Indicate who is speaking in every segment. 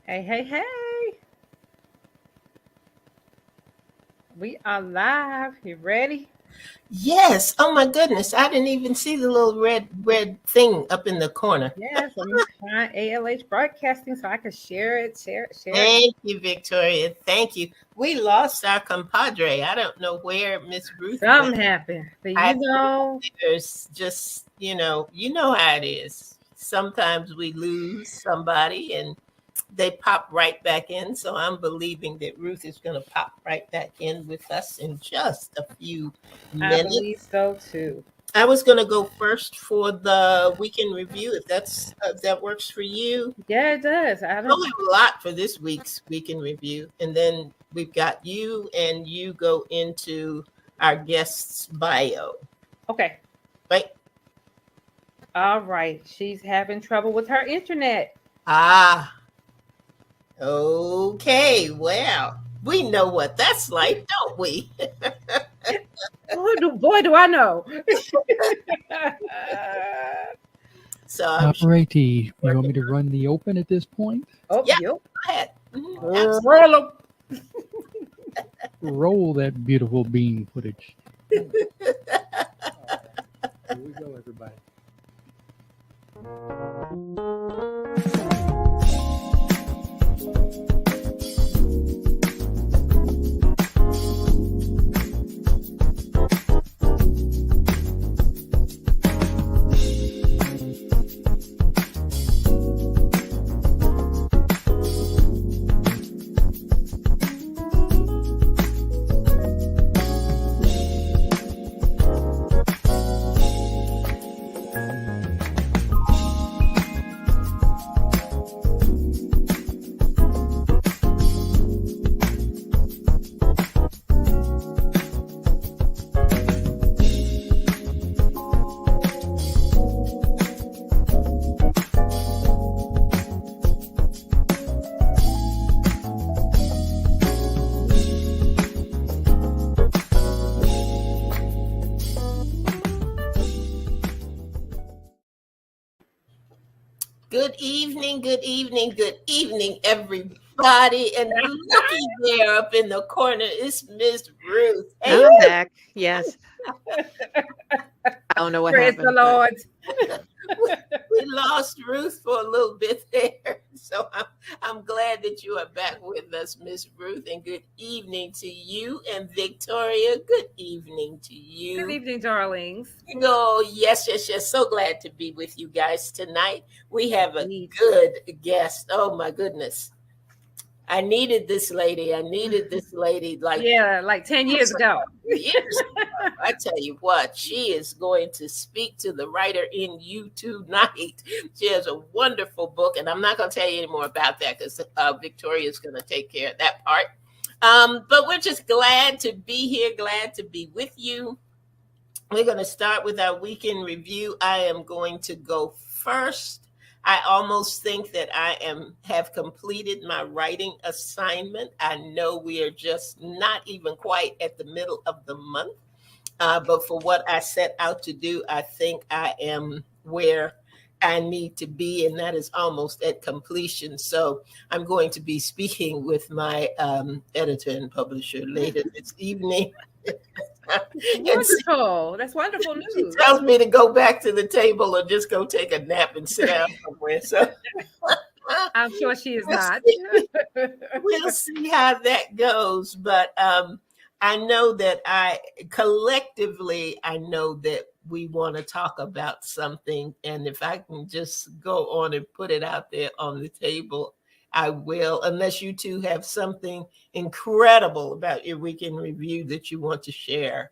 Speaker 1: Hey, hey, hey. We are live. You ready?
Speaker 2: Yes. Oh my goodness. I didn't even see the little red thing up in the corner.
Speaker 1: Yes, I'm trying ALH broadcasting so I can share it, share it, share it.
Speaker 2: Thank you, Victoria. Thank you. We lost our compadre. I don't know where Miss Ruth went.
Speaker 1: Something happened. But
Speaker 2: I
Speaker 1: you
Speaker 2: think
Speaker 1: know,
Speaker 2: there's just, you know how it is. Sometimes we lose somebody and they pop right back in. So I'm believing that Ruth is going to pop right back in with us in just a few
Speaker 1: I believe
Speaker 2: minutes.
Speaker 1: so too.
Speaker 2: I was going to go first for the weekend review, if that works for you.
Speaker 1: Yeah, it does. I
Speaker 2: We
Speaker 1: don't.
Speaker 2: only have a lot for this week's weekend review, and then we've got you, and you go into our guest's bio.
Speaker 1: Okay.
Speaker 2: Right?
Speaker 1: All right. She's having trouble with her internet.
Speaker 2: Ah, okay. Well, we know what that's like, don't we?
Speaker 1: Boy, do I know.
Speaker 2: So I'm sure.
Speaker 3: Alrighty, you want me to run the open at this point?
Speaker 1: Oh,
Speaker 2: Yeah,
Speaker 1: yep.
Speaker 2: go ahead. Mhm, absolutely.
Speaker 1: Roll 'em.
Speaker 3: Roll that beautiful bean footage. Here we go, everybody.
Speaker 2: Good evening, good evening, everybody. And looky there up in the corner is Miss Ruth. Hey,
Speaker 4: I'm back. Yes. I don't know what
Speaker 1: Praise the
Speaker 4: happened, but
Speaker 1: Lord.
Speaker 2: we lost Ruth for a little bit there. So I'm glad that you are back with us, Miss Ruth. And good evening to you. And Victoria, good evening to
Speaker 1: Good
Speaker 2: you.
Speaker 1: evening, darlings.
Speaker 2: Yes. So glad to be with you guys tonight. We have a
Speaker 1: Indeed.
Speaker 2: good guest. Oh my goodness. I needed this lady. Like
Speaker 1: Yeah, like 10 years ago.
Speaker 2: years ago. I tell you what, she is going to speak to the writer in you tonight. She has a wonderful book, and I'm not going to tell you any more about that because Victoria is going to take care of that part. But we're just glad to be here, glad to be with you. We're going to start with our weekend review. I am going to go first. I almost think that have completed my writing assignment. I know we are just not even quite at the middle of the month, but for what I set out to do, I think I am where I need to be, and that is almost at completion. So I'm going to be speaking with my editor and publisher later this evening. And
Speaker 1: Wonderful. That's wonderful
Speaker 2: she
Speaker 1: news.
Speaker 2: tells me to go back to the table or just go take a nap and sit down somewhere. So
Speaker 1: I'm sure she is
Speaker 2: we'll
Speaker 1: not.
Speaker 2: see, we'll see how that goes. But I know that I know that we want to talk about something. And if I can just go on and put it out there on the table, I will, unless you two have something incredible about your weekend review that you want to share.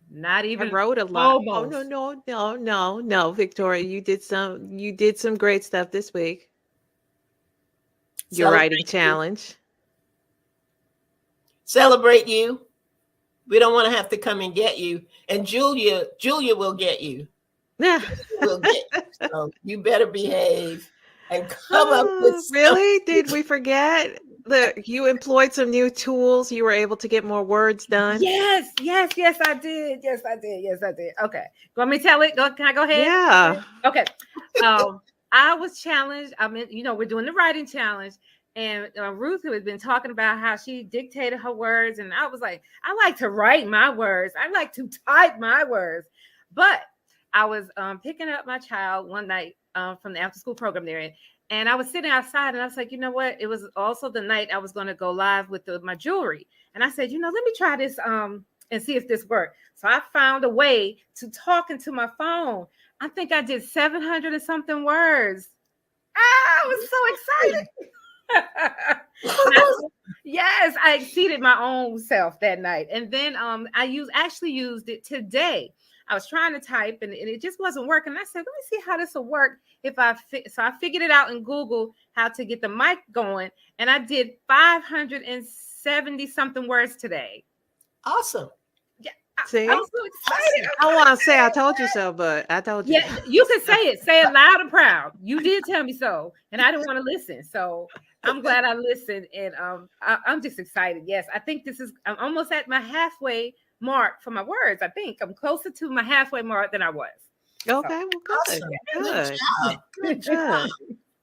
Speaker 1: Not
Speaker 4: I
Speaker 1: even
Speaker 4: wrote a lot. Oh
Speaker 1: almost.
Speaker 4: no, Victoria, you did some great stuff this week. Your writing
Speaker 2: Celebrate you.
Speaker 4: challenge.
Speaker 2: Celebrate you. We don't want to have to come and get you. And Julia will get you.
Speaker 4: Yeah.
Speaker 2: Will get you. So you better behave and come up with something.
Speaker 4: Really? Did we forget that you employed some new tools? You were able to get more words done?
Speaker 1: Yes, I did. Yes, I did. Okay. You want me to tell it? Can I go ahead?
Speaker 4: Yeah.
Speaker 1: Okay. I was challenged. I mean, we're doing the writing challenge, And Ruth had been talking about how she dictated her words. And I was like, I like to write my words. I like to type my words. But I was picking up my child one night from the after school program there. And I was sitting outside and I was like, you know what? It was also the night I was going to go live with my jewelry. And I said, let me try this and see if this worked. So I found a way to talk into my phone. I think I did 700 and something words. I was so excited. Yes, I exceeded my own self that night. And then I actually used it today. I was trying to type and it just wasn't working. I said, let me see how this will work if so I figured it out in Google how to get the mic going. And I did 570 something words today.
Speaker 2: Awesome.
Speaker 1: Yeah.
Speaker 4: See?
Speaker 1: I'm so excited.
Speaker 4: I want to say I told you so, but I told you.
Speaker 1: Yeah, you can say it. Say it loud and proud. You did tell me so. And I didn't want to listen. So I'm glad I listened. And I'm just excited. Yes, I think I'm almost at my halfway mark for my words. I think I'm closer to my halfway mark than I was.
Speaker 4: Okay, well, good.
Speaker 2: Awesome.
Speaker 4: Good.
Speaker 2: Good job.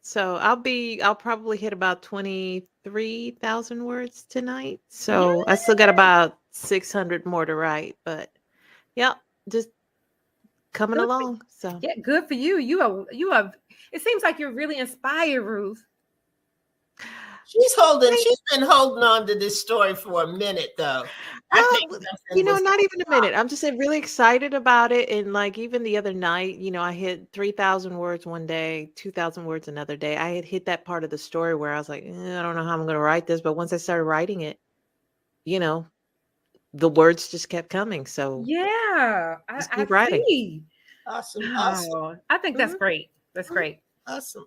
Speaker 4: So I'll probably hit about 23,000 words tonight. So I still got about 600 more to write, but yeah, just coming
Speaker 1: Good.
Speaker 4: along. So
Speaker 1: Yeah, good for you. You are. It seems like you're really inspired, Ruth.
Speaker 2: She's been holding on to this story for a minute, though. I think
Speaker 4: not even a minute. I'm just really excited about it. And like even the other night, I hit 3,000 words one day, 2,000 words another day. I had hit that part of the story where I was like, I don't know how I'm going to write this. But once I started writing it, the words just kept coming. So
Speaker 1: yeah,
Speaker 4: just
Speaker 1: I
Speaker 4: keep writing.
Speaker 1: see.
Speaker 2: awesome.
Speaker 1: Oh, I think that's great. That's great.
Speaker 2: Awesome.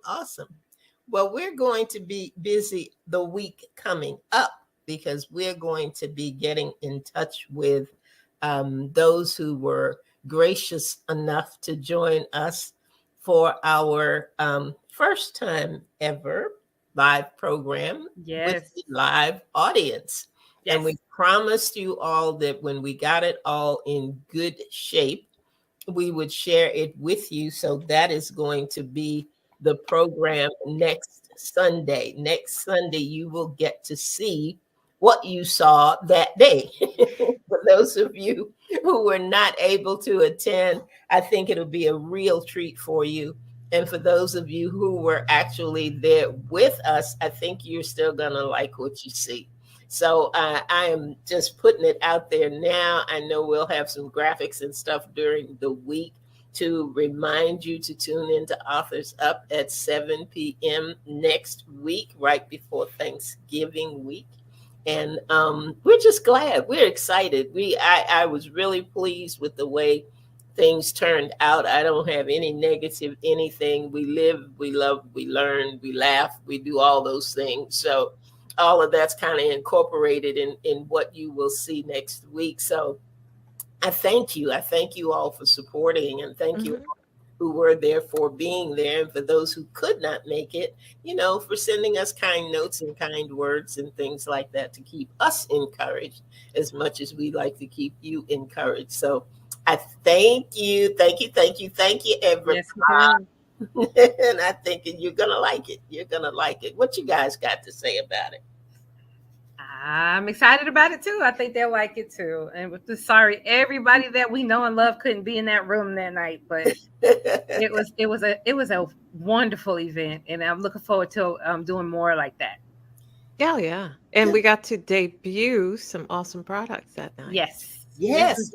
Speaker 2: Well, we're going to be busy the week coming up because we're going to be getting in touch with those who were gracious enough to join us for our first time ever live program with the live audience. Yes. And we promised you all that when we got it all in good shape, we would share it with you. So that is going to be the program next Sunday. Next Sunday, you will get to see what you saw that day. For those of you who were not able to attend, I think it'll be a real treat for you. And for those of you who were actually there with us, I think you're still going to like what you see. So I am just putting it out there now. I know we'll have some graphics and stuff during the week to remind you to tune into Authors Up at 7 p.m. next week, right before Thanksgiving week. And we're just glad. We're excited. I was really pleased with the way things turned out. I don't have any negative anything. We live, we love, we learn, we laugh, we do all those things. So all of that's kind of incorporated in what you will see next week. So I thank you. I thank you all for supporting, and thank you who were there for being there. And for those who could not make it, for sending us kind notes and kind words and things like that to keep us encouraged as much as we like to keep you encouraged. So I thank you, everybody. Yes, and I think you're going to like it. You're going to like it. What you guys got to say about it?
Speaker 1: I'm excited about it too. I think they'll like it too. And sorry, everybody that we know and love couldn't be in that room that night, but it was a wonderful event, and I'm looking forward to doing more like that.
Speaker 4: Yeah. And we got to debut some awesome products that night.
Speaker 1: Yes,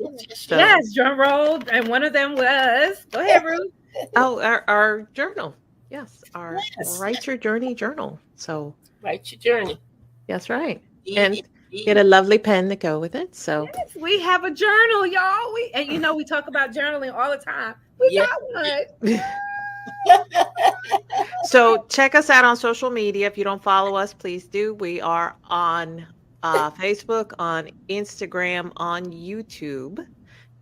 Speaker 1: drum roll. And one of them was, go ahead, Ruth.
Speaker 4: Oh, our journal. Yes, our Write Your Journey journal. So
Speaker 2: Write Your Journey.
Speaker 4: That's right. And get a lovely pen to go with it. So
Speaker 1: yes, we have a journal, y'all. We talk about journaling all the time. We got one.
Speaker 4: So check us out on social media. If you don't follow us, please do. We are on Facebook, on Instagram, on YouTube.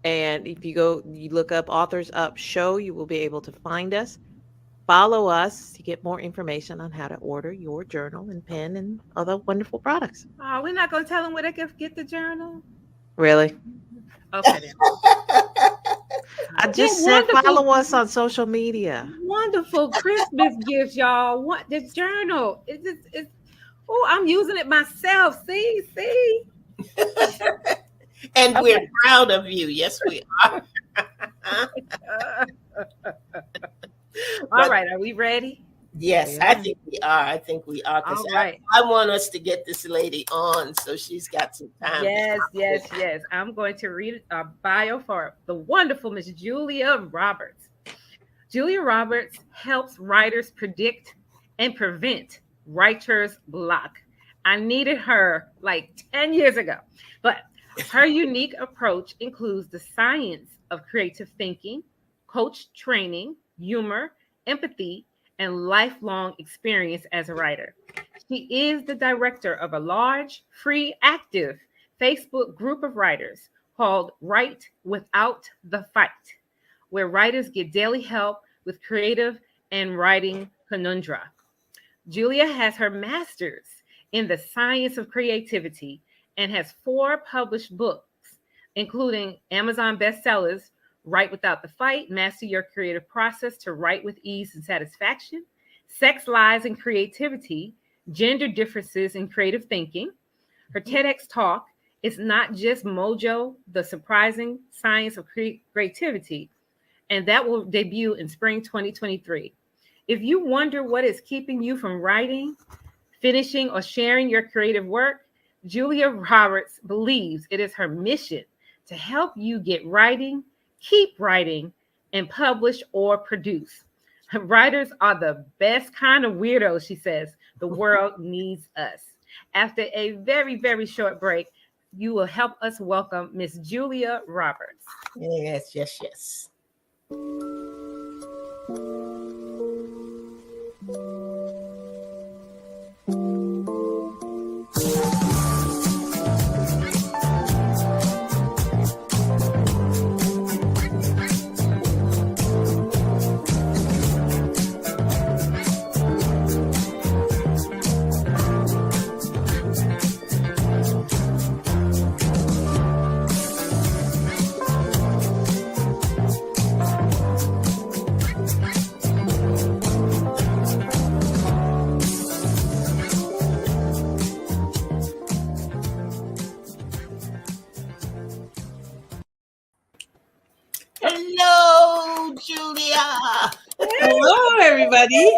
Speaker 4: And if you look up Authors Up Show, you will be able to find us. Follow us to get more information on how to order your journal and pen and other wonderful products.
Speaker 1: Oh, we're not going to tell them where they can get the journal?
Speaker 4: Really?
Speaker 1: Okay, then.
Speaker 4: I just said follow us on social media.
Speaker 1: Wonderful Christmas gifts, y'all. What this journal? Oh, I'm using it myself. See.
Speaker 2: And
Speaker 1: Okay.
Speaker 2: we're proud of you. Yes, we are.
Speaker 1: All right, are we ready?
Speaker 2: Yes,
Speaker 4: Yeah.
Speaker 2: I think we are. Because
Speaker 1: All right.
Speaker 2: I want us to get this lady on so she's got some time.
Speaker 1: Yes. I'm going to read a bio for the wonderful Miss Julia Roberts. Julia Roberts helps writers predict and prevent writer's block. I needed her like 10 years ago, but her unique approach includes the science of creative thinking, coach training, humor, empathy, and lifelong experience as a writer. She is the director of a large, free, active Facebook group of writers called Write Without the Fight, where writers get daily help with creative and writing conundra. Julia has her master's in the science of creativity and has 4 published books, including Amazon bestsellers Write Without the Fight, Master Your Creative Process to Write with Ease and Satisfaction, Sex, Lies, and Creativity, Gender Differences in Creative Thinking. Her TEDx talk is Not Just Mojo, The Surprising Science of Creativity, and that will debut in spring 2023. If you wonder what is keeping you from writing, finishing, or sharing your creative work, Julia Roberts believes it is her mission to help you get writing, keep writing, and publish or produce. Writers are the best kind of weirdos, she says. The world needs us. After a very, very short break, you will help us welcome Miss Julia Roberts.
Speaker 2: Yes. Hello, Julia.
Speaker 5: Hello, everybody.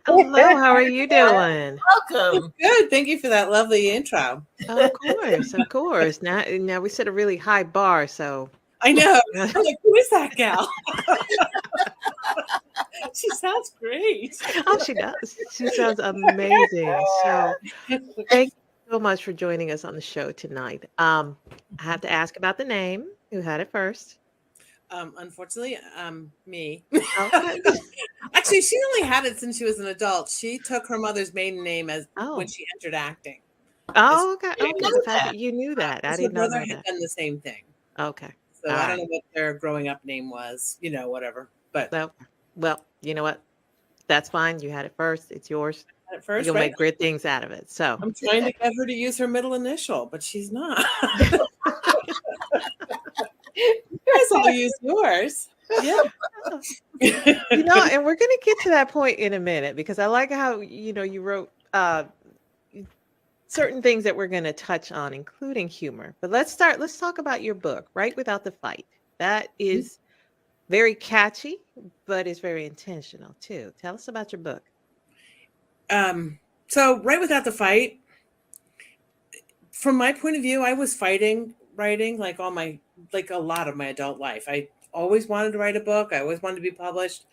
Speaker 4: Hello, how are you doing?
Speaker 2: Welcome.
Speaker 5: Good. Thank you for that lovely intro.
Speaker 4: Of course. Now we set a really high bar, so
Speaker 5: I know. I'm like, who is that gal? She sounds great.
Speaker 4: oh, she does. She sounds amazing. So thank you so much for joining us on the show tonight. I have to ask about the name. Who had it first?
Speaker 5: Unfortunately, me.
Speaker 4: Okay.
Speaker 5: Actually, she only had it since she was an adult. She took her mother's maiden name as
Speaker 4: Oh.
Speaker 5: when she entered acting.
Speaker 4: Oh, okay.
Speaker 2: didn't
Speaker 4: Okay.
Speaker 2: know
Speaker 4: The fact
Speaker 2: that.
Speaker 4: that you knew that. I
Speaker 5: Her
Speaker 4: didn't know
Speaker 5: brother had
Speaker 4: that.
Speaker 5: done the same thing.
Speaker 4: Okay.
Speaker 5: So
Speaker 4: All
Speaker 5: I
Speaker 4: right.
Speaker 5: don't know what their growing up name was. Whatever. But
Speaker 4: Well, you know what? That's fine. You had it first. It's yours.
Speaker 5: at first,
Speaker 4: You'll
Speaker 5: right?
Speaker 4: make great things out of it. So
Speaker 5: I'm trying to get her to use her middle initial, but she's not. You guys all use yours. Yeah.
Speaker 4: and we're going to get to that point in a minute because I like how you wrote certain things that we're going to touch on, including humor. But let's talk about your book, Write Without the Fight. That is very catchy, but it's very intentional too. Tell us about your book.
Speaker 5: So Write Without the Fight, from my point of view, I was fighting writing like a lot of my adult life. I always wanted to write a book. I always wanted to be published.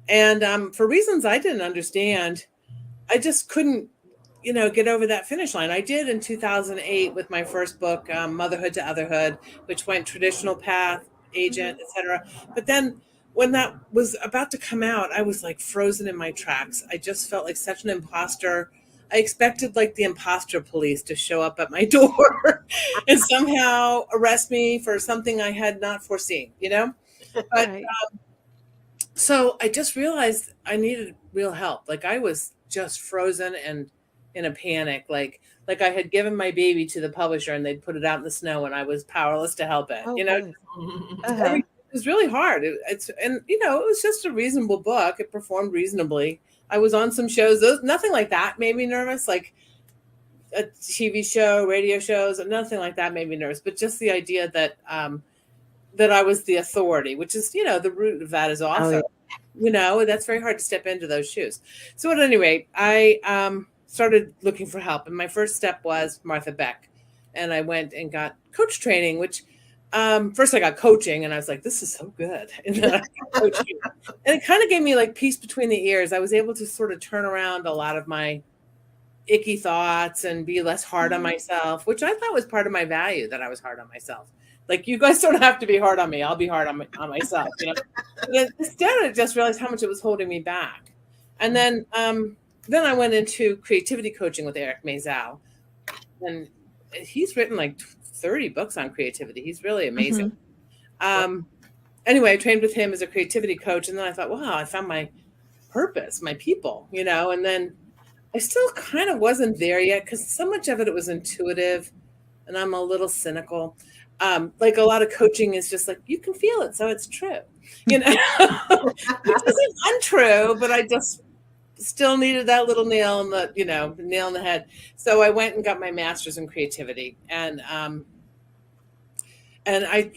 Speaker 5: And for reasons I didn't understand, I just couldn't, get over that finish line. I did in 2008 with my first book, Motherhood to Otherhood, which went traditional path, agent, etc. But then when that was about to come out, I was like frozen in my tracks. I just felt like such an imposter. I expected like the imposter police to show up at my door and somehow arrest me for something I had not foreseen, But
Speaker 4: Right.
Speaker 5: so I just realized I needed real help. Like I was just frozen and in a panic, like I had given my baby to the publisher and they'd put it out in the snow and I was powerless to help it.
Speaker 4: Oh,
Speaker 5: You know,
Speaker 4: good.
Speaker 2: Mhm.
Speaker 4: Uh-huh.
Speaker 5: everything was really hard. And it was just a reasonable book. It performed reasonably. I was on some shows. Nothing like that made me nervous. Like a TV show, radio shows, nothing like that made me nervous. But just the idea that that I was the authority, which is the root of that is also that's very hard to step into those shoes. So at any rate, I started looking for help, and my first step was Martha Beck, and I went and got coach training, which first I got coaching and I was like, this is so good. And then I got coaching. And it kind of gave me like peace between the ears. I was able to sort of turn around a lot of my icky thoughts and be less hard on myself, which I thought was part of my value, that I was hard on myself. Like, you guys don't have to be hard on me. I'll be hard on myself. But instead, I just realized how much it was holding me back. And then I went into creativity coaching with Eric Maisel, and he's written like 30 books on creativity. He's really amazing. Anyway, I trained with him as a creativity coach, and then I thought, wow, I found my purpose, my people, and then I still kind of wasn't there yet because so much of it was intuitive, and I'm a little cynical. Like a lot of coaching is just like, you can feel it, so it's true. It isn't untrue, but I just still needed that little nail in the head. So I went and got my master's in creativity, and I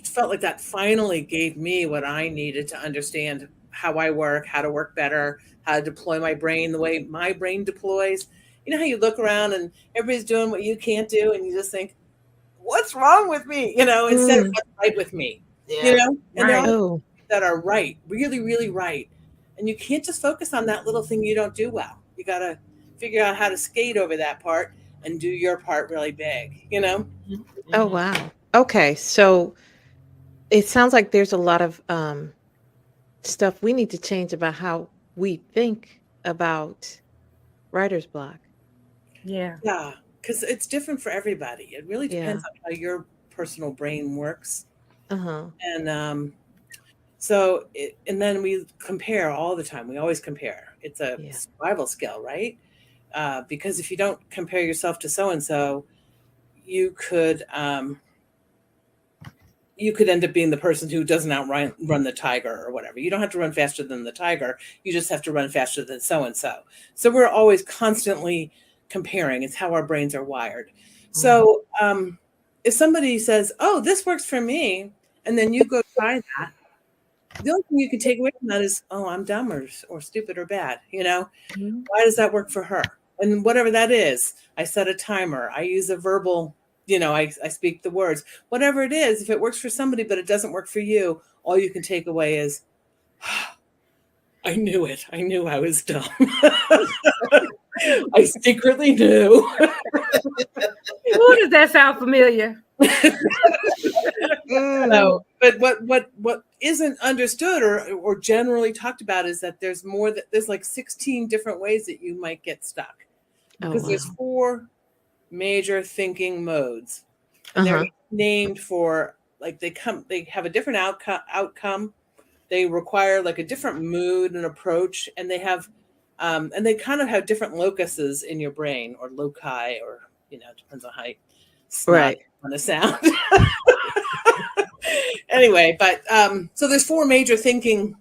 Speaker 5: felt like that finally gave me what I needed to understand how I work, how to work better, how to deploy my brain the way my brain deploys. You know how you look around and everybody's doing what you can't do, and you just think, what's wrong with me? Instead of what's right with me.
Speaker 2: Yeah.
Speaker 5: And there are things that are right, really, really right. And you can't just focus on that little thing you don't do well. You got to figure out how to skate over that part and do your part really big,
Speaker 4: Oh, wow. Okay. So it sounds like there's a lot of stuff we need to change about how we think about writer's block.
Speaker 1: Yeah.
Speaker 5: Yeah, because it's different for everybody. It really depends on how your personal brain works. And and then we compare all the time. We always compare. It's a survival skill, right? Because if you don't compare yourself to so-and-so, you could end up being the person who doesn't run the tiger or whatever. You don't have to run faster than the tiger. You just have to run faster than so-and-so. So we're always constantly comparing. It's how our brains are wired. So if somebody says, oh, this works for me, and then you go try that, the only thing you can take away from that is, oh, I'm dumb or stupid or bad. Why does that work for her? And whatever that is, I set a timer. I use a verbal, I speak the words. Whatever it is, if it works for somebody but it doesn't work for you, all you can take away is, I knew it. I knew I was dumb. I secretly knew.
Speaker 1: Ooh, does that sound familiar?
Speaker 5: No, but what isn't understood or generally talked about is that there's like 16 different ways that you might get stuck, because there's 4 major thinking modes, and they're named for, like, they have a different outcome. They require like a different mood and approach, and they have and they kind of have different locuses in your brain, or loci, or depends on how you want to sound. Anyway, but so there's 4 major thinking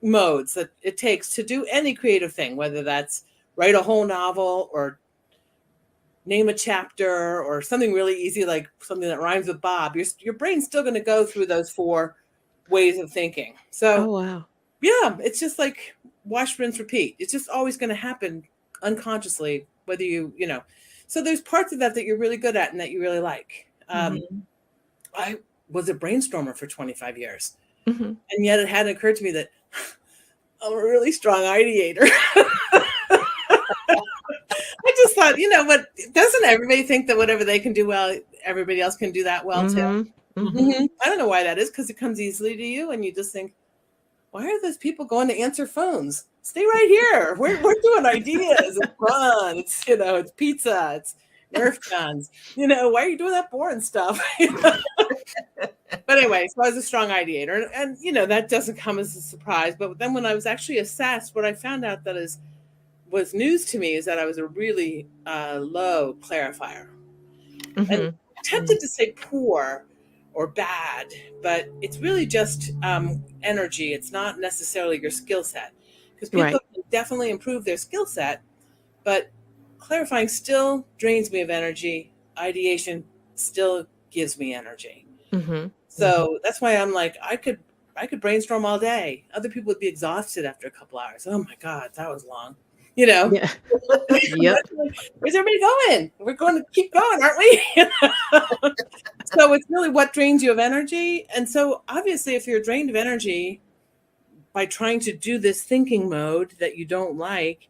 Speaker 5: modes that it takes to do any creative thing, whether that's write a whole novel or name a chapter or something really easy, like something that rhymes with Bob. Your brain's still going to go through those 4 ways of thinking. So yeah, it's just like wash, rinse, repeat. It's just always going to happen unconsciously, whether so there's parts of that you're really good at and that you really like. I was a brainstormer for 25 years. And yet it hadn't occurred to me that I'm a really strong ideator. I just thought, what, doesn't everybody think that whatever they can do well, everybody else can do that well too? I don't know why that is, because it comes easily to you and you just think, why are those people going to answer phones? Stay right here. We're doing ideas. It's fun. It's, it's pizza. It's Nerf guns. Why are you doing that boring stuff? But anyway, so I was a strong ideator, and that doesn't come as a surprise. But then when I was actually assessed, what I found out was news to me is that I was a really low clarifier. And I'm tempted to say poor, or bad, but it's really just energy. It's not necessarily your skill set, because people
Speaker 4: Right.
Speaker 5: can definitely improve their skill set, but clarifying still drains me of energy. Ideation still gives me energy.
Speaker 4: Mm-hmm.
Speaker 5: So that's why I'm like, I could brainstorm all day. Other people would be exhausted after a couple hours. Oh my God, that was long. You know,
Speaker 4: Yeah. Yep.
Speaker 5: where's everybody going? We're going to keep going, aren't we? So it's really what drains you of energy. And so obviously, if you're drained of energy by trying to do this thinking mode that you don't like,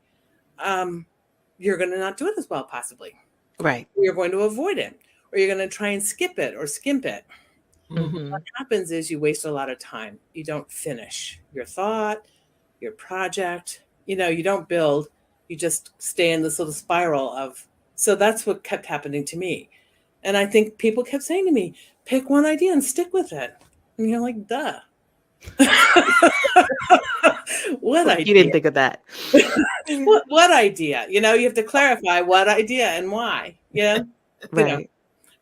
Speaker 5: you're going to not do it as well, possibly.
Speaker 4: Right.
Speaker 5: You're going to avoid it, or you're going to try and skip it or skimp it.
Speaker 4: Mm-hmm.
Speaker 5: What happens is you waste a lot of time. You don't finish your thought, your project. You know, you don't build. You just stay in this little spiral of. So that's what kept happening to me. And I think people kept saying to me, pick one idea and stick with it. And you're like, duh. What idea?
Speaker 4: You didn't think of that.
Speaker 5: What idea? You know, you have to clarify what idea and why. Yeah.
Speaker 4: Right.
Speaker 5: You know.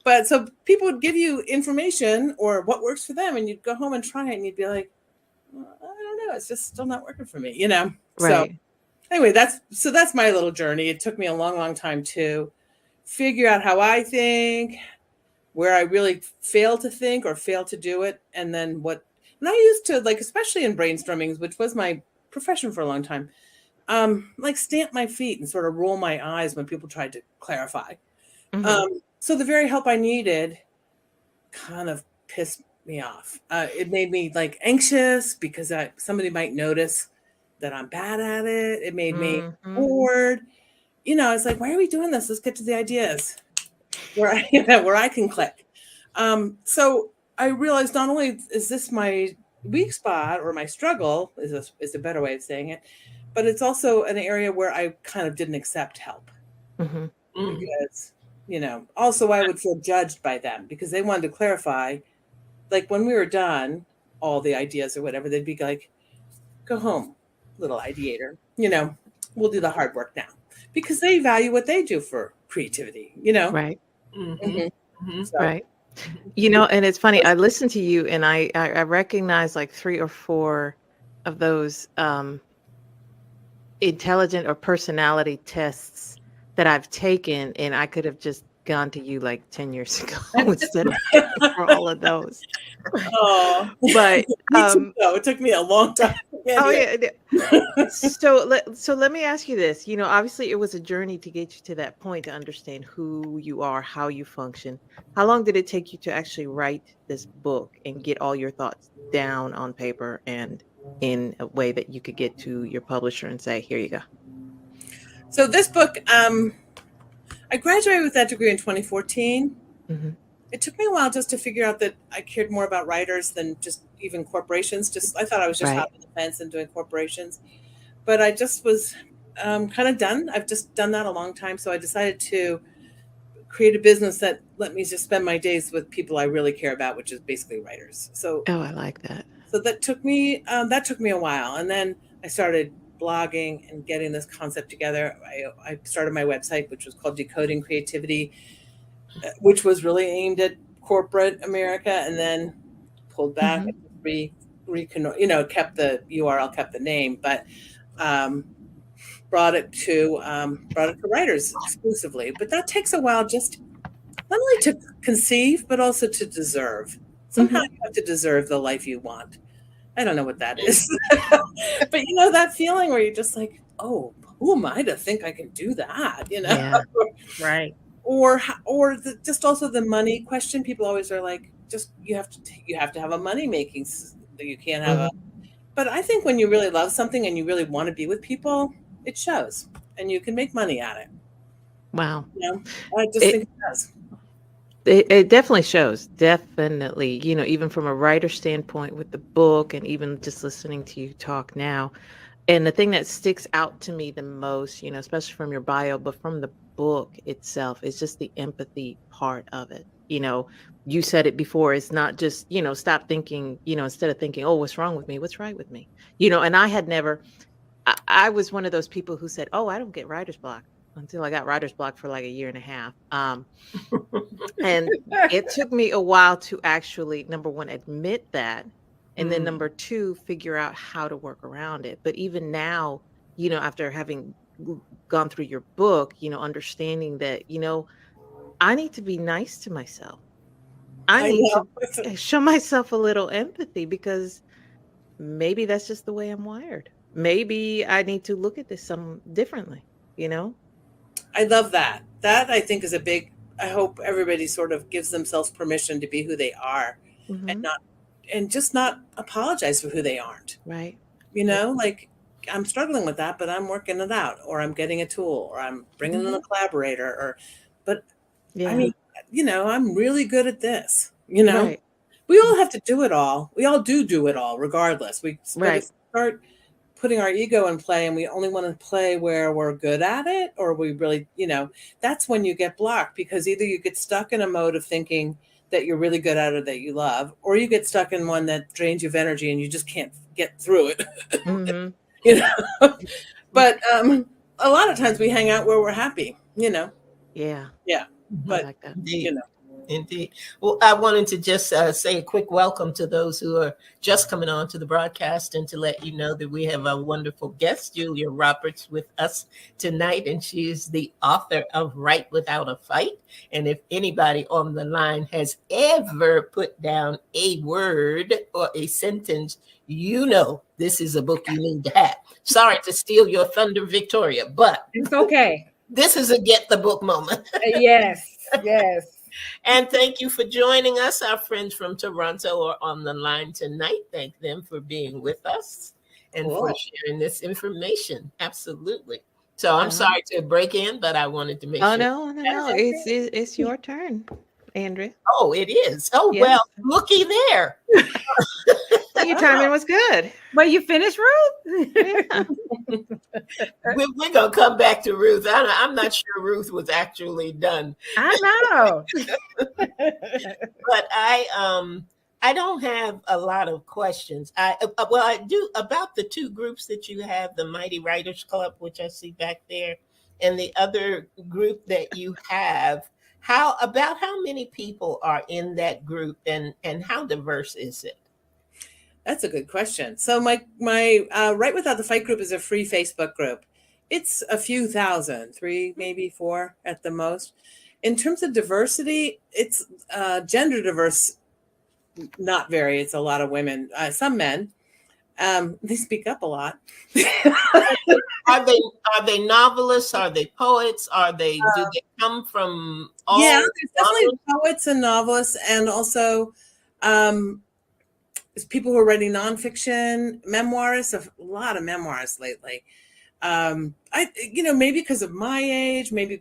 Speaker 5: But so people would give you information or what works for them, and you'd go home and try it, and you'd be like, well, I don't know, it's just still not working for me, you know?
Speaker 4: Right.
Speaker 5: So anyway, that's my little journey. It took me a long, long time to figure out how I think, where I really fail to think or fail to do it, and then what. And I used to, like, especially in brainstorming, which was my profession for a long time, like stamp my feet and sort of roll my eyes when people tried to clarify.
Speaker 4: Mm-hmm.
Speaker 5: So the very help I needed kind of pissed me off. It made me like anxious because somebody might notice that I'm bad at it. It made me
Speaker 4: Mm-hmm.
Speaker 5: bored. You know, it's like, why are we doing this? Let's get to the ideas where I can click. So I realized not only is this my weak spot or my struggle is a better way of saying it, but it's also an area where I kind of didn't accept help.
Speaker 4: Mm-hmm.
Speaker 5: Because, you know, also I would feel judged by them because they wanted to clarify, like when we were done, all the ideas or whatever, they'd be like, go home, little ideator, you know, we'll do the hard work now, because they value what they do for creativity, you know?
Speaker 4: Right.
Speaker 2: Mm-hmm.
Speaker 5: So,
Speaker 4: Right. You know, and it's funny, I listened to you and I recognize like 3 or 4 of those intelligent or personality tests that I've taken, and I could have just gone to you like 10 years ago instead of for all of those.
Speaker 5: oh,
Speaker 4: But
Speaker 5: me too, though. It took me a long time.
Speaker 4: oh yeah. So let me ask you this. You know, obviously it was a journey to get you to that point to understand who you are, how you function. How long did it take you to actually write this book and get all your thoughts down on paper and in a way that you could get to your publisher and say, here you go?
Speaker 5: So this book, I graduated with that degree in 2014.
Speaker 4: Mm-hmm.
Speaker 5: It took me a while just to figure out that I cared more about writers than just even corporations. I thought I was just
Speaker 4: Right.
Speaker 5: hopping the fence and doing corporations, but I just was kind of done. I've just done that a long time. So I decided to create a business that let me just spend my days with people I really care about, which is basically writers. So
Speaker 4: Oh, I like that.
Speaker 5: so that took me a while. And then I started blogging and getting this concept together. I started my website, which was called Decoding Creativity, which was really aimed at corporate America, and then pulled back and kept the URL, kept the name, but brought it to writers exclusively. But that takes a while, just not only to conceive, but also to deserve. Somehow you have to deserve the life you want. I don't know what that is. But you know that feeling where you're just like, oh, who am I to think I can do that? You know?
Speaker 4: Yeah.
Speaker 1: Right.
Speaker 5: Or just also the money question. People always are like, just you have to have a money making. You can't have a. But I think when you really love something and you really want to be with people, it shows, and you can make money at it.
Speaker 4: Wow.
Speaker 5: You know, I just think it does.
Speaker 4: It definitely shows. Definitely, you know, even from a writer standpoint with the book and even just listening to you talk now. And the thing that sticks out to me the most, you know, especially from your bio, but from the book itself, is just the empathy part of it. You know, you said it before, it's not just, you know, stop thinking, you know, instead of thinking, oh, what's wrong with me? What's right with me? You know, and I was one of those people who said, oh, I don't get writer's block. until I got writer's block for like a year and a half. And it took me a while to actually, number one, admit that. And then number two, figure out how to work around it. But even now, after having gone through your book, understanding that, I need to be nice to myself. I need to show myself a little empathy, because maybe that's just the way I'm wired. Maybe I need to look at this some differently,
Speaker 5: I love that. That, I think, is a big, I hope everybody sort of gives themselves permission to be who they are, and just not apologize for who they aren't.
Speaker 4: Right.
Speaker 5: Like, I'm struggling with that, but I'm working it out, or I'm getting a tool, or I'm bringing in a collaborator, I mean, I'm really good at this,
Speaker 4: Right.
Speaker 5: We all have to do it all. We all do it all regardless. But if we start putting our ego in play and we only want to play where we're good at it, or we really, that's when you get blocked, because either you get stuck in a mode of thinking that you're really good at it, that you love, or you get stuck in one that drains you of energy and you just can't get through it. But a lot of times we hang out where we're happy,
Speaker 4: Yeah.
Speaker 5: But
Speaker 4: I like that.
Speaker 2: Indeed. Well, I wanted to just say a quick welcome to those who are just coming on to the broadcast, and to let you know that we have a wonderful guest, Julia Roberts, with us tonight. And she is the author of Write Without a Fight. And if anybody on the line has ever put down a word or a sentence, this is a book you need to have. Sorry to steal your thunder, Victoria, but
Speaker 1: it's okay.
Speaker 2: This is a get the book moment.
Speaker 1: Yes.
Speaker 2: And thank you for joining us. Our friends from Toronto are on the line tonight. Thank them for being with us and for sharing this information. Absolutely. So I'm sorry to break in, but I wanted to make sure.
Speaker 4: No. It's your turn, Andrea.
Speaker 2: Oh, it is. Oh, yes. Well, looky there.
Speaker 4: Your timing was good.
Speaker 1: Well, you finished, Ruth?
Speaker 4: Yeah.
Speaker 2: We're going to come back to Ruth. I'm not sure Ruth was actually done.
Speaker 1: I know.
Speaker 2: But I don't have a lot of questions. I do about the two groups that you have, the Mighty Writers Club, which I see back there, and the other group that you have. How many people are in that group, and how diverse is it?
Speaker 5: That's a good question. So my Write Without the Fight group is a free Facebook group. It's a few thousand, 3, maybe 4 at the most. In terms of diversity, it's gender diverse, not very. It's a lot of women, some men. They speak up a lot.
Speaker 2: Are they novelists? Are they poets? Do they come from all?
Speaker 5: Yeah, there's definitely poets and novelists, and also people who are writing nonfiction, memoirists. A lot of memoirists lately. Maybe because of my age, maybe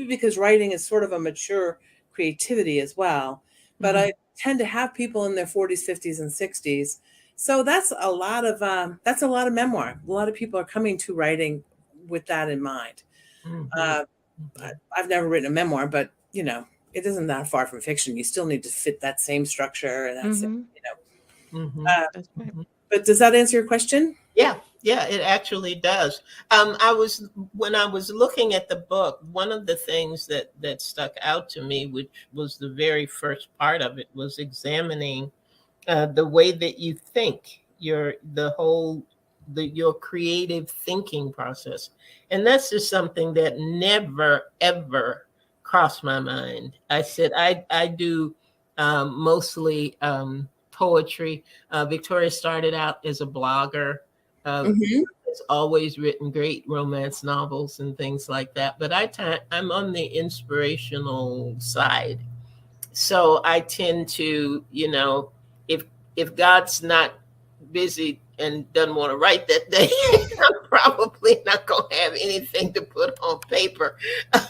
Speaker 5: because writing is sort of a mature creativity as well. But I tend to have people in their 40s, 50s, and 60s. So that's a lot of memoir. A lot of people are coming to writing with that in mind. I've never written a memoir, but it isn't that far from fiction. You still need to fit that same structure, and that's
Speaker 4: That's right.
Speaker 5: But does that answer your question?
Speaker 2: Yeah, it actually does. When I was looking at the book, one of the things that stuck out to me, which was the very first part of it, was examining the way that you think, your creative thinking process. And that's just something that never, ever crossed my mind. I said, I do mostly poetry. Victoria started out as a blogger. Has always written great romance novels and things like that. But I'm on the inspirational side. So I tend to, if God's not busy and doesn't want to write that day, I'm probably not going to have anything to put on paper,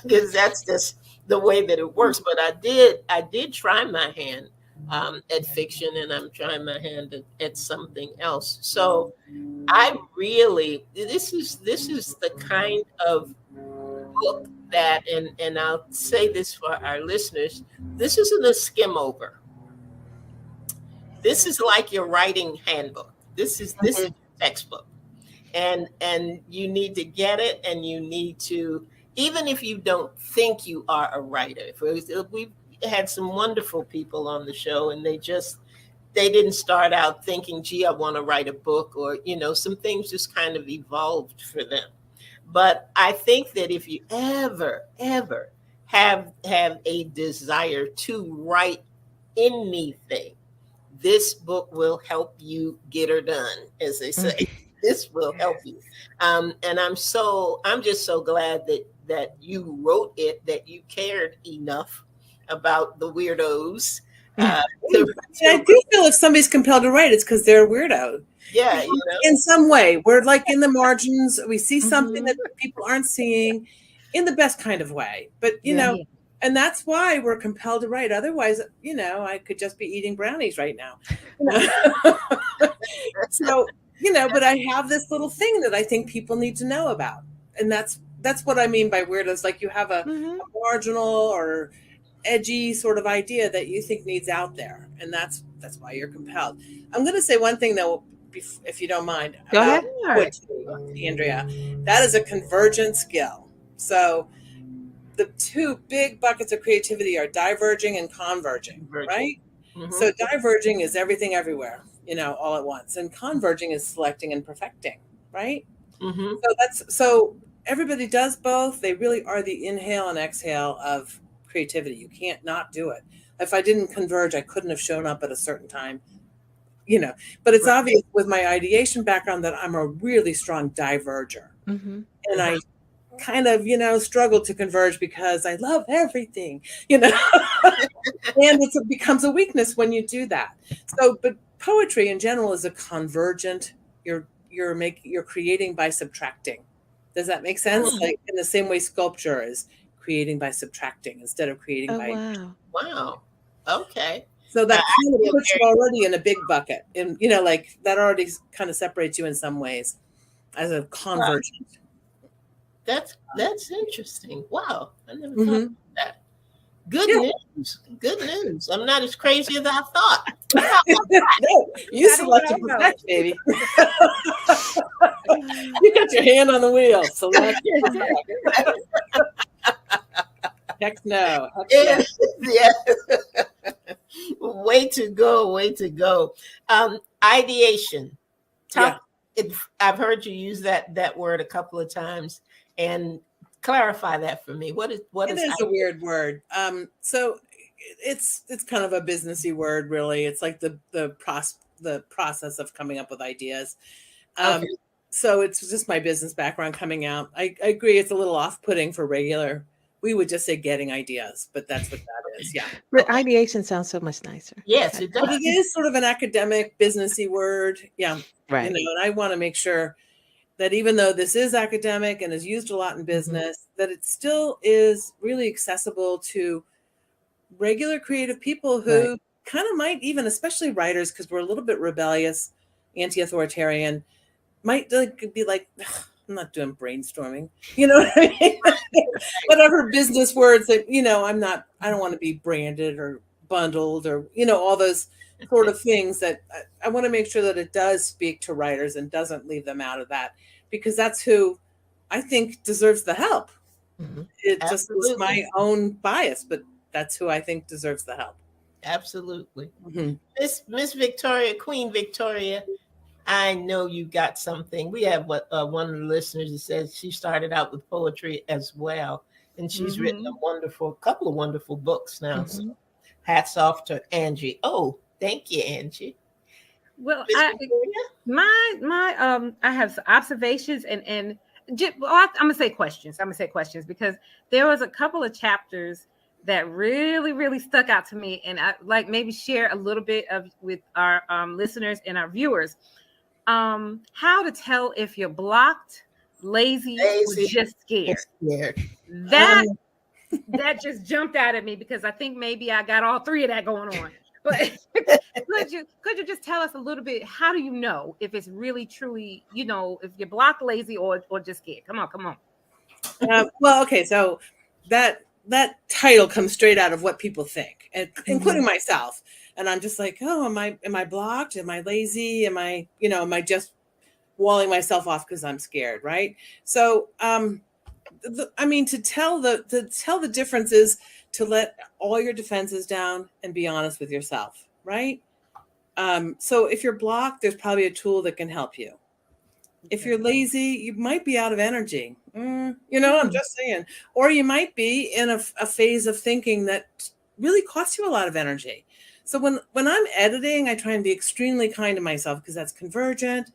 Speaker 2: because that's just the way that it works. But I did try my hand at fiction, and I'm trying my hand at something else. So I really, this is the kind of book that, and I'll say this for our listeners, this isn't a skim over. This is like your writing handbook. This is your textbook. and you need to get it, and you need to, even if you don't think you are a writer. We've had some wonderful people on the show, and they didn't start out thinking, gee, I want to write a book, or some things just kind of evolved for them. But I think that if you ever have a desire to write anything, this book will help you get her done, as they say. This will help you. And I'm just so glad that you wrote it, that you cared enough about the weirdos.
Speaker 5: I do feel if somebody's compelled to write, it's because they're a weirdo.
Speaker 2: Yeah,
Speaker 5: in some way. We're like in the margins. We see something that people aren't seeing in the best kind of way. But and that's why we're compelled to write. Otherwise, I could just be eating brownies right now. So, but I have this little thing that I think people need to know about. And that's what I mean by weirdos. Like you have a marginal or edgy sort of idea that you think needs out there. And that's why you're compelled. I'm going to say one thing though, if you don't mind.
Speaker 4: Go ahead.
Speaker 5: Poetry, Andrea. That is a convergent skill. So the two big buckets of creativity are diverging and converging, right? Mm-hmm. So diverging is everything everywhere, all at once. And converging is selecting and perfecting, right? Mm-hmm. So everybody does both. They really are the inhale and exhale of creativity. You can't not do it. If I didn't converge, I couldn't have shown up at a certain time, but it's obvious with my ideation background that I'm a really strong diverger. Mm-hmm. And I kind of, struggle to converge because I love everything, and it becomes a weakness when you do that. So, but poetry in general is a convergent. You're creating by subtracting. Does that make sense? Mm-hmm. Like in the same way sculpture is creating by subtracting instead of creating by.
Speaker 2: Wow. Okay.
Speaker 5: So that kind of puts you already in a big bucket, and like that already kind of separates you in some ways as a convergent.
Speaker 2: Wow. That's interesting. Wow, I never thought of that. Good news. Good news. I'm not as crazy as I thought.
Speaker 5: No, you select and perfect, baby. You got your hand on the wheel. Select. Heck no.
Speaker 2: Yeah. Way to go. Ideation. I've heard you use that word a couple of times, and clarify that for me. What is
Speaker 5: it is a weird word. So it's kind of a businessy word, really. It's like the process of coming up with ideas. Okay. So it's just my business background coming out. I agree. It's a little off-putting for regular. We would just say getting ideas, but that's what that is. Yeah.
Speaker 4: But ideation sounds so much nicer.
Speaker 2: Yes, it does.
Speaker 5: But it is sort of an academic, businessy word. Yeah.
Speaker 4: Right.
Speaker 5: And I want to make sure that even though this is academic and is used a lot in business, that it still is really accessible to regular creative people who kind of might even, especially writers, because we're a little bit rebellious, anti-authoritarian, might be like, I'm not doing brainstorming, what I mean? Whatever business words that, I don't want to be branded or bundled or, all those sort of things that I want to make sure that it does speak to writers and doesn't leave them out of that, because that's who I think deserves the help. Mm-hmm. It just is my own bias, but that's who I think deserves the help.
Speaker 2: Absolutely. Mm-hmm. Miss Victoria, Queen Victoria, I know you got something. We have one of the listeners that says she started out with poetry as well, and she's written a couple of wonderful books now. Mm-hmm. So hats off to Angie. Oh, thank you, Angie.
Speaker 1: Well, I have observations and I'm gonna say questions. Because there was a couple of chapters that really, really stuck out to me, and I like maybe share a little bit with our listeners and our viewers. How to tell if you're blocked, lazy or just scared. That just jumped out at me because I think maybe I got all three of that going on. But could you just tell us a little bit? How do you know if it's really truly, if you're blocked, lazy, or just scared? Come on.
Speaker 5: Well, okay, so that title comes straight out of what people think, and including myself. And I'm just like, oh, am I blocked? Am I lazy? Am I just walling myself off because I'm scared, right? So, to tell the difference is to let all your defenses down and be honest with yourself, right? So if you're blocked, there's probably a tool that can help you. If you're lazy, you might be out of energy. I'm just saying. Or you might be in a phase of thinking that really costs you a lot of energy. So when I'm editing, I try and be extremely kind to myself because that's convergent.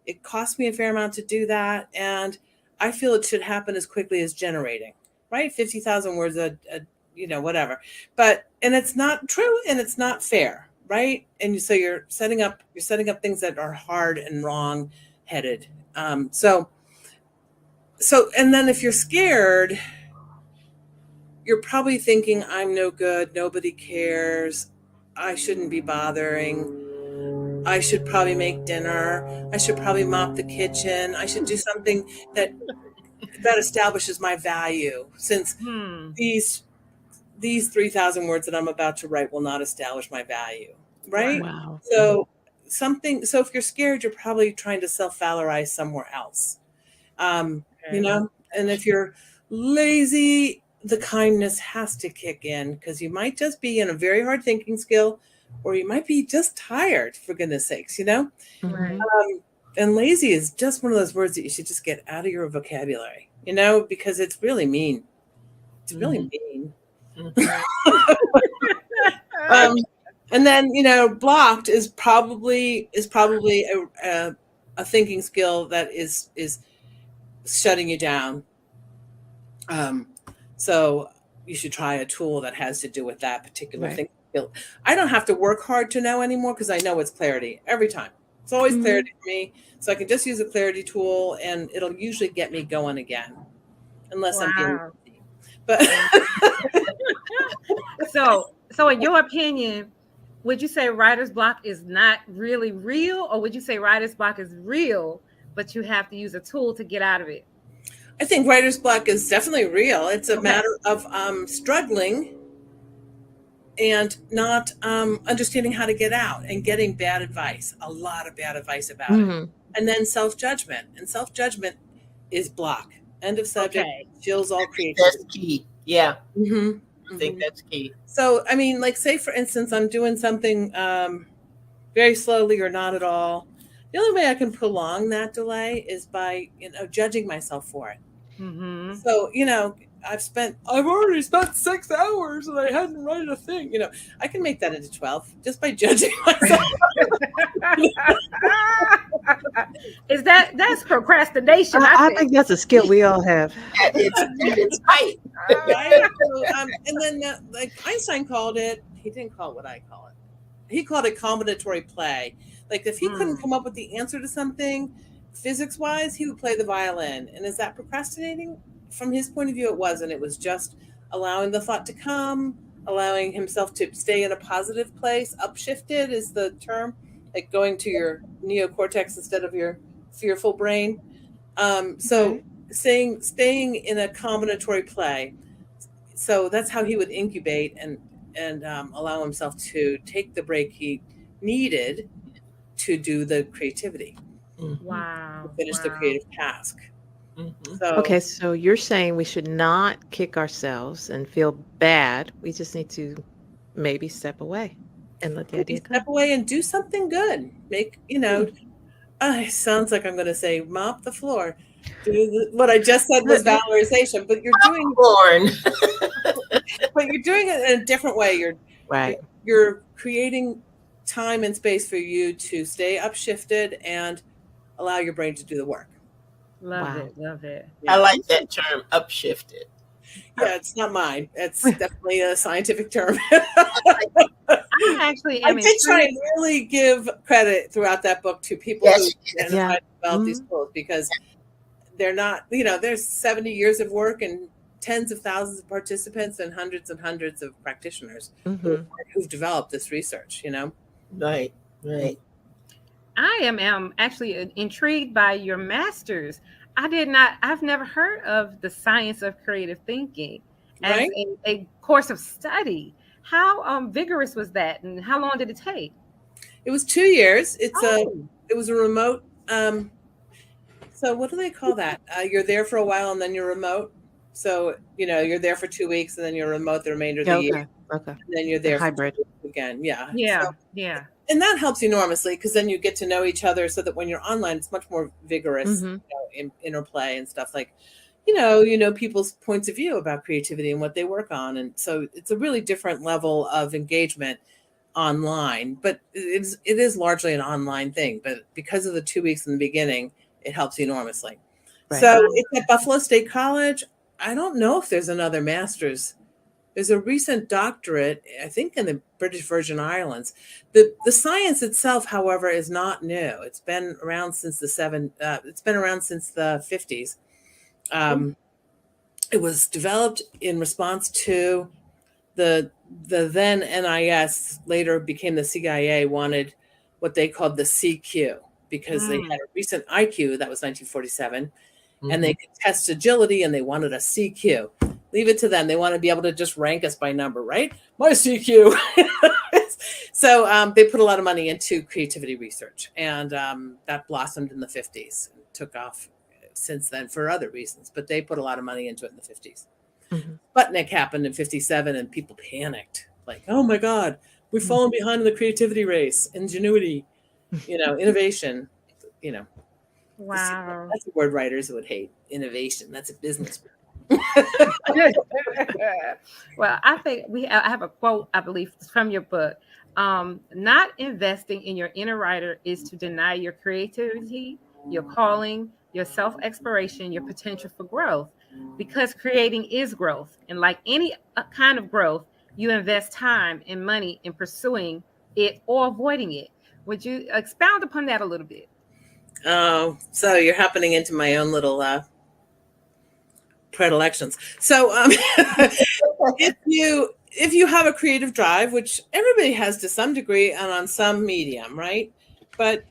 Speaker 5: It costs me a fair amount to do that. And I feel it should happen as quickly as generating, right? 50,000 words, whatever. And it's not true and it's not fair, right? And so you're setting up things that are hard and wrong headed. So and then if you're scared, you're probably thinking, I'm no good. Nobody cares. I shouldn't be bothering. I should probably make dinner. I should probably mop the kitchen. I should do something that establishes my value, since these 3,000 words that I'm about to write will not establish my value, right?
Speaker 4: Wow.
Speaker 5: So if you're scared, you're probably trying to self-valorize somewhere else. And if you're lazy, the kindness has to kick in, because you might just be in a very hard thinking skill, or you might be just tired, for goodness sakes,
Speaker 1: Right.
Speaker 5: And lazy is just one of those words that you should just get out of your vocabulary, because it's really mean. It's really mean. And then, blocked is probably a thinking skill that is shutting you down. So you should try a tool that has to do with that particular thinking skill. I don't have to work hard to know anymore, because I know it's clarity every time. It's always clarity for me. So I can just use a clarity tool and it'll usually get me going again, unless I'm being lazy. But
Speaker 1: so in your opinion, would you say writer's block is not really real, or would you say writer's block is real, but you have to use a tool to get out of it?
Speaker 5: I think writer's block is definitely real. It's a matter of struggling and not understanding how to get out, and getting bad advice, a lot of bad advice about it. And then self-judgment. And self-judgment is block. End of subject. Kills all creativity.
Speaker 2: That's key. Yeah. I think that's key.
Speaker 5: So, say, for instance, I'm doing something very slowly or not at all. The only way I can prolong that delay is by, judging myself for it. So, I've already spent 6 hours and I hadn't written a thing. I can make that into 12 just by judging myself.
Speaker 1: That's procrastination?
Speaker 4: I think that's a skill we all have.
Speaker 2: It's right.
Speaker 5: Right? So, and then, like Einstein called it, he didn't call it what I call it. He called it combinatory play. Like, if he couldn't come up with the answer to something physics-wise, he would play the violin. And is that procrastinating? From his point of view, it wasn't. It was just allowing the thought to come, allowing himself to stay in a positive place. Upshifted is the term, like going to your neocortex instead of your fearful brain. So staying in a combinatory play. So that's how he would incubate and allow himself to take the break he needed to do the creativity.
Speaker 1: Wow.
Speaker 5: To finish the creative task.
Speaker 4: So you're saying we should not kick ourselves and feel bad. We just need to maybe step away and let the idea come.
Speaker 5: Step away and do something good. Make, it sounds like I'm going to say mop the floor. What I just said was valorization, but you're doing but you're doing it in a different way. You're creating time and space for you to stay upshifted and allow your brain to do the work.
Speaker 1: Love it.
Speaker 2: I like that term, upshifted.
Speaker 5: Yeah, it's not mine. It's definitely a scientific term.
Speaker 1: I did
Speaker 5: try and really give credit throughout that book to people who develop these tools, because they're not, there's 70 years of work and tens of thousands of participants and hundreds of practitioners who've developed this research,
Speaker 2: Right.
Speaker 1: I am actually intrigued by your master's. I've never heard of the science of creative thinking as a course of study. How vigorous was that, and how long did it take?
Speaker 5: It was 2 years. It was a remote So what do they call that? You're there for a while and then you're remote. So, you're there for 2 weeks and then you're remote the remainder of the year.
Speaker 4: Okay.
Speaker 5: And then you're there for
Speaker 4: Hybrid.
Speaker 5: 2 weeks again. Yeah.
Speaker 1: Yeah,
Speaker 5: So,
Speaker 1: yeah.
Speaker 5: and that helps enormously because then you get to know each other so that when you're online, it's much more vigorous
Speaker 4: Mhm.
Speaker 5: interplay and stuff like, people's points of view about creativity and what they work on. And so it's a really different level of engagement online, but it is largely an online thing. But because of the 2 weeks in the beginning, it helps enormously.
Speaker 4: Right.
Speaker 5: So it's at Buffalo State College. I don't know if there's another master's. There's a recent doctorate, I think, in the British Virgin Islands. The science itself, however, is not new. It's been around since the 50s. It was developed in response to the then NIS, later became the CIA, wanted what they called the CQ because they had a recent IQ, that was 1947, and they could test agility and they wanted a CQ. Leave it to them. They want to be able to just rank us by number, right? My CQ. So they put a lot of money into creativity research, and that blossomed in the 50s and took off since then for other reasons. But they put a lot of money into it in the 50s.
Speaker 4: Mm-hmm.
Speaker 5: Sputnik happened in 57 and people panicked. Like, oh my God, we've fallen behind in the creativity race, ingenuity, innovation,
Speaker 1: Wow.
Speaker 5: That's a word writers would hate. Innovation. That's a business word.
Speaker 1: Well, I think I have a quote, I believe, from your book. Not investing in your inner writer is to deny your creativity, your calling, your self-exploration, your potential for growth, because creating is growth. And like any kind of growth, you invest time and money in pursuing it or avoiding it. Would you expound upon that a little bit?
Speaker 5: Oh, so you're happening into my own little predilections. So if you have a creative drive, which everybody has to some degree and on some medium, right? But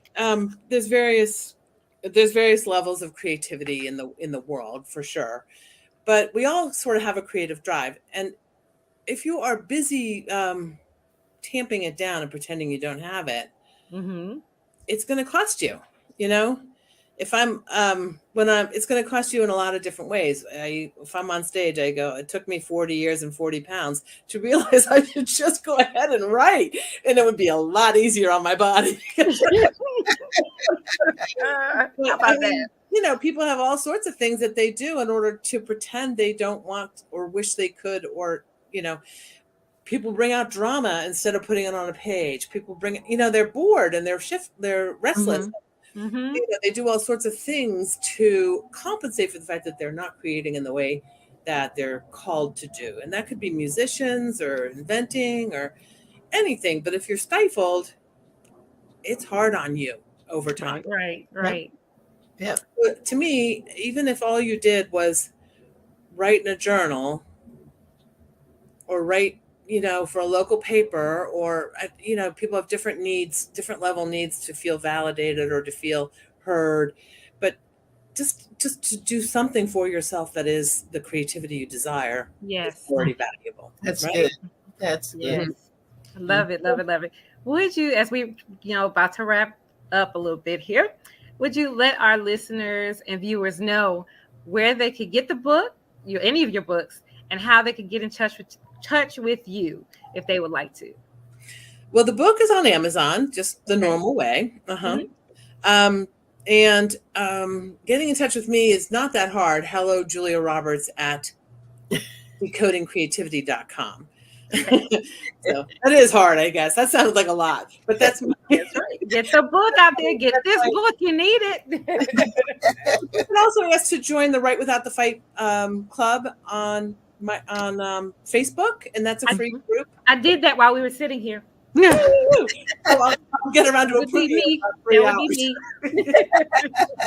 Speaker 5: there's various levels of creativity in the world for sure. But we all sort of have a creative drive, and if you are busy tamping it down and pretending you don't have it, it's going to cost you. If I'm it's going to cost you in a lot of different ways. If I'm on stage, I go, it took me 40 years and 40 pounds to realize I should just go ahead and write, and it would be a lot easier on my body.
Speaker 1: How about that?
Speaker 5: People have all sorts of things that they do in order to pretend they don't want or wish they could, or, people bring out drama instead of putting it on a page. People bring, they're bored and they're restless. They do all sorts of things to compensate for the fact that they're not creating in the way that they're called to do. And that could be musicians or inventing or anything. But if you're stifled, it's hard on you over time.
Speaker 1: Right.
Speaker 2: Yeah.
Speaker 5: But to me, even if all you did was write in a journal or write, for a local paper, or, people have different needs, different level needs to feel validated or to feel heard. But just to do something for yourself that is the creativity you desire.
Speaker 1: Yes.
Speaker 5: Is already valuable.
Speaker 2: That's
Speaker 5: right?
Speaker 2: good. That's good.
Speaker 1: Yes. Love it. Would you, as we, about to wrap up a little bit here, would you let our listeners and viewers know where they could get the book, any of your books, and how they could get in touch with you if they would like to?
Speaker 5: Well, the book is on Amazon, just the normal way. And getting in touch with me is not that hard. Hello, Julia Roberts at decodingcreativity.com. So that is hard, I guess. That sounded like a lot, but that's right.
Speaker 1: Get the book out there. Get this book. You need it.
Speaker 5: You can also ask to join the Write Without the Fight club on Facebook, and that's a free group.
Speaker 1: I did that while we were sitting here.
Speaker 5: So I'll get around to a preview.
Speaker 1: That would be me.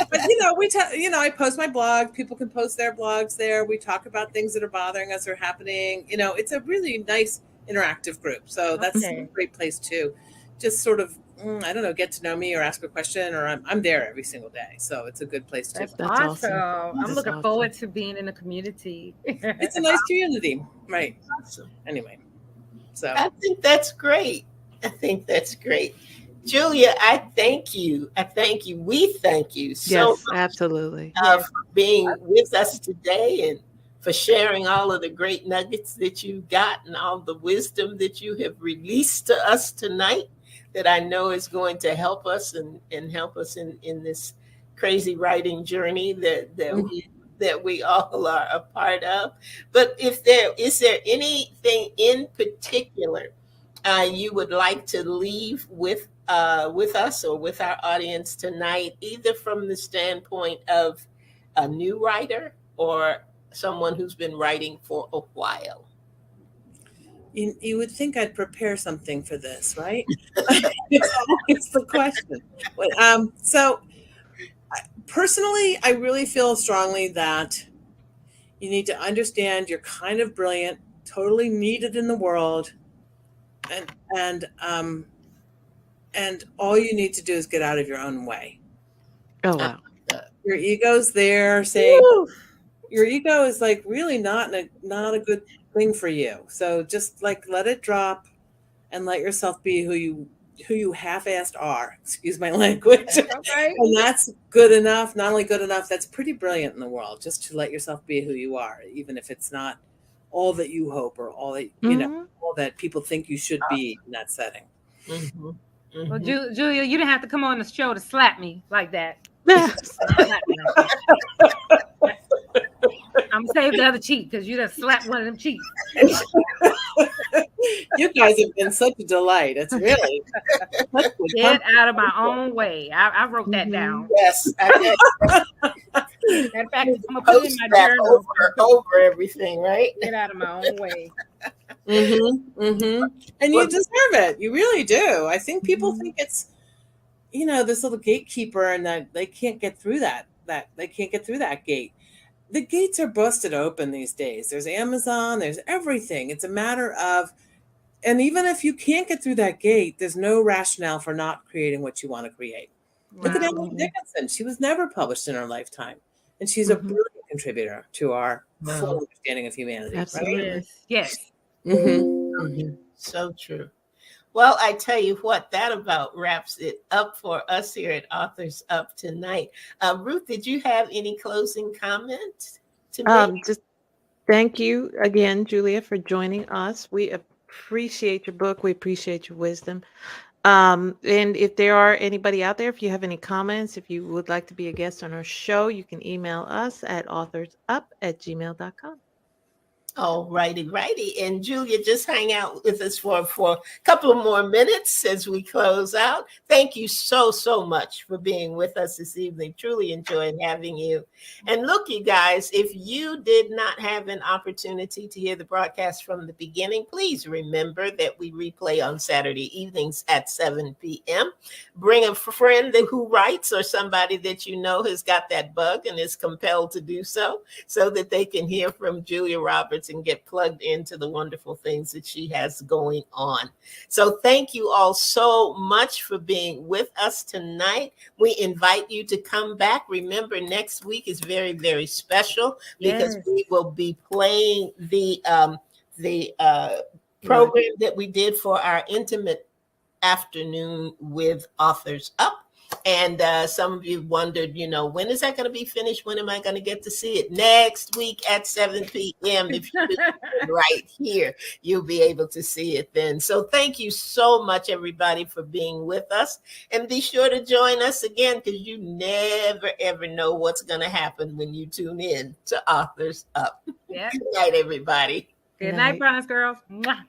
Speaker 5: But I post my blog. People can post their blogs there. We talk about things that are bothering us or happening. It's a really nice interactive group. So that's a great place to just sort of, get to know me or ask a question, or I'm there every single day. So it's a good place to.
Speaker 1: That's
Speaker 4: awesome.
Speaker 1: I'm looking forward to being in the community.
Speaker 5: It's a nice community, right?
Speaker 2: Awesome.
Speaker 5: Anyway, so
Speaker 2: I think that's great. Julia, I thank you. I thank you. We thank you so
Speaker 4: Yes, absolutely.
Speaker 2: for being with us today and for sharing all of the great nuggets that you got and all the wisdom that you have released to us tonight that I know is going to help us and help us in this crazy writing journey that we all are a part of. But is there anything in particular you would like to leave with us or with our audience tonight, either from the standpoint of a new writer or someone who's been writing for a while?
Speaker 5: You would think I'd prepare something for this, right? It's always the question. So personally, I really feel strongly that you need to understand you're kind of brilliant, totally needed in the world, and all you need to do is get out of your own way.
Speaker 4: Oh, wow.
Speaker 5: Your ego's there saying your ego is like really not a good thing for you. So just like let it drop and let yourself be who you half-assed are. Excuse my language.
Speaker 1: Okay.
Speaker 5: And that's good enough. Not only good enough, that's pretty brilliant in the world, just to let yourself be who you are, even if it's not all that you hope or all that all that people think you should be in that setting.
Speaker 2: Mm-hmm. Mm-hmm.
Speaker 1: Well, Julia, you didn't have to come on the show to slap me like that. I'm gonna save the other cheek because you just slapped one of them cheeks.
Speaker 5: You guys have been such a delight. It's really
Speaker 1: Get out of my own way. I wrote that down.
Speaker 2: Yes.
Speaker 1: Matter of fact, I'm gonna put it in my journal.
Speaker 2: Over everything, right?
Speaker 1: Get out of my own way.
Speaker 5: And you deserve it. You really do. I think people think it's, this little gatekeeper and that they can't get through that they can't get through that gate. The gates are busted open these days. There's Amazon, there's everything. It's a matter of, and even if you can't get through that gate, there's no rationale for not creating what you want to create. Look at Emily Dickinson. She was never published in her lifetime. And she's a brilliant contributor to our full understanding of humanity.
Speaker 4: Absolutely.
Speaker 5: Right?
Speaker 1: Yes.
Speaker 2: So true. Well, I tell you what, that about wraps it up for us here at Authors Up tonight. Ruth, did you have any closing comments to make?
Speaker 4: Just thank you again, Julia, for joining us. We appreciate your book. We appreciate your wisdom. And if there are anybody out there, if you have any comments, if you would like to be a guest on our show, you can email us at authorsup@gmail.com.
Speaker 2: Oh, righty. And Julia, just hang out with us for a couple of more minutes as we close out. Thank you so much for being with us this evening. Truly enjoyed having you. And look, you guys, if you did not have an opportunity to hear the broadcast from the beginning, please remember that we replay on Saturday evenings at 7 p.m. Bring a friend who writes or somebody that you know has got that bug and is compelled to do so that they can hear from Julia Roberts and get plugged into the wonderful things that she has going on. So thank you all so much for being with us tonight. We invite you to come back. Remember, next week is very, very special because we will be playing the program that we did for our intimate afternoon with Authors Up. And some of you wondered, when is that going to be finished? When am I going to get to see it? Next week at 7 p.m. If you right here, you'll be able to see it then. So thank you so much, everybody, for being with us. And be sure to join us again because you never, ever know what's going to happen when you tune in to Authors Up.
Speaker 1: Yep.
Speaker 2: Good night, everybody.
Speaker 1: Good night, Bronze Girls. Mwah.